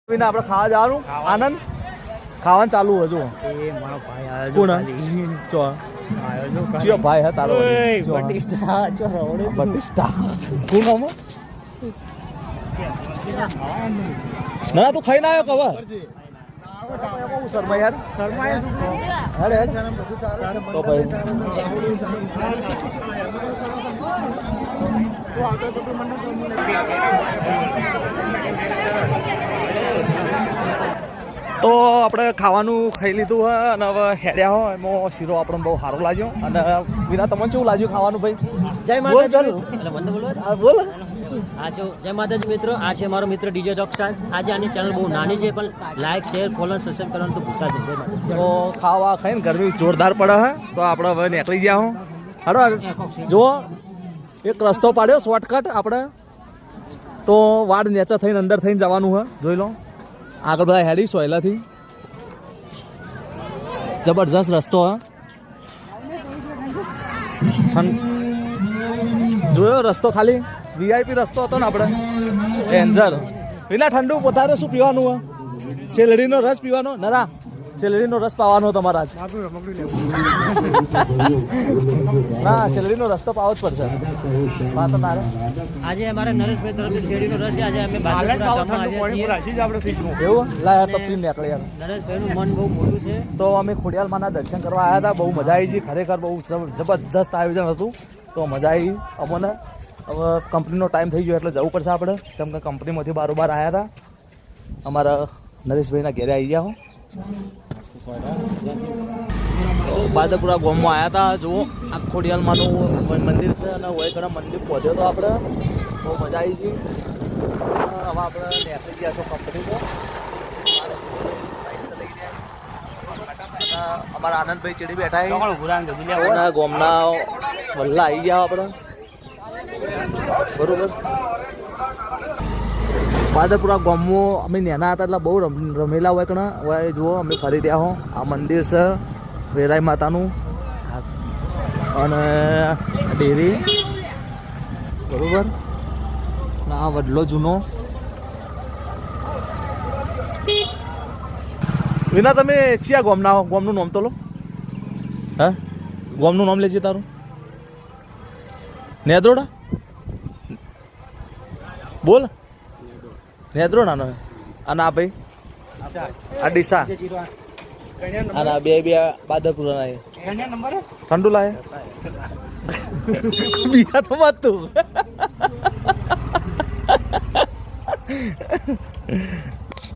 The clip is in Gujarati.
આપણે ખાવા જવાનું આનંદ ખાવાનું ચાલુ હજુ કોણ ચિયો ભાઈ હે તારો બટિસ્ટા કોણ નામ ના તું ખાઈ ના આવ્યો કવર શર્મા યાર અરે તો ભાઈ તો આપણે ખાવાનું ખાઈ લીધું હોય અને હવે હેડ્યા હોય એમાં શીરો આપણને બહુ સારો લાગ્યો અને વિના તમને કેવું લાગ્યું ખાવાનું ભાઈ? જય માતાજી. બોલ. જય માતાજી મિત્રો, આ છે મારો મિત્ર ડીજે ડોક્ટર. આજે આની ચેનલ બહુ નાની છે પણ લાઈક શેર ફોલો સબસ્ક્રાઈબ કરવાનું તો ભૂલતા જ નહીં. તો ખાવા ખાઈને ગરમી જોરદાર પડે હે તો આપણે હવે નીકળી ગયા હું હાલો જુઓ એક રસ્તો પાડ્યો શોર્ટકટ આપણે તો વાડ નેચા થઈને અંદર થઈને જવાનું હે જોઈ લો આગળ બધા હેડી સોયલાથી જબરજસ્ત રસ્તો હે જોયો રસ્તો ખાલી વીઆઈપી રસ્તો હતો ને આપણે એન્જર વિના ઠંડુ પોતારે શું પીવાનું હે? શેલડીનો રસ પીવાનો નરા શેલડીનો રસ પાવાનો તમારા આજ ના શેલડીનો રસ તો પાવો જ પડશે આજે અમારે નરેશભાઈ તરફથી શેરડીનો રસ છે. આજે અમે એવું લાયા તપથી નીકળે યાર. નરેશભાઈનું મન બહુ મોટું છે તો અમે ખોડિયાલમાંના દર્શન કરવા આવ્યા હતા બહુ મજા આવી છે ખરેખર બહુ જબરજસ્ત આયોજન હતું તો મજા આવી અમને હવે કંપનીનો ટાઈમ થઈ ગયો એટલે જવું પડશે આપણે જેમ કે કંપનીમાંથી બારોબાર આવ્યા હતા અમારા નરેશભાઈના ઘેરે આવી ગયા હો બાદપુરા ગામમાં આવ્યા હતા જુઓ આ ખોડિયાલમાંનું મંદિર છે અને વયકડા મંદિર પહોંચ્યો હતો આપણે બહુ મજા આવી છે હવે આપણે નીકળી ગયા છો કંપનીમાં અમારા આનંદભાઈ ચડી બેઠા ગોમના વલ્લા આવી ગયા આપણે બરોબર બાદરપુરા ગામમાં અમે નાના હતા એટલે બહુ રમેલા હોય કણા હવે જુઓ અમે ફરી રહ્યા હો આ મંદિર છે વેરાઈ માતાનું અને ડેરી બરોબર આ વડલો જૂનો વિના તમે ચિયા ગામના ગામનું નામ તો લો હે ગામનું નામ લેજે તારું નેદ્રોડા બોલ નેદ્રોડા નો અને આ ભાઈ આ ડીસા અને બે બાદરપુર ઠંડુ લાય બીજા તો મત તું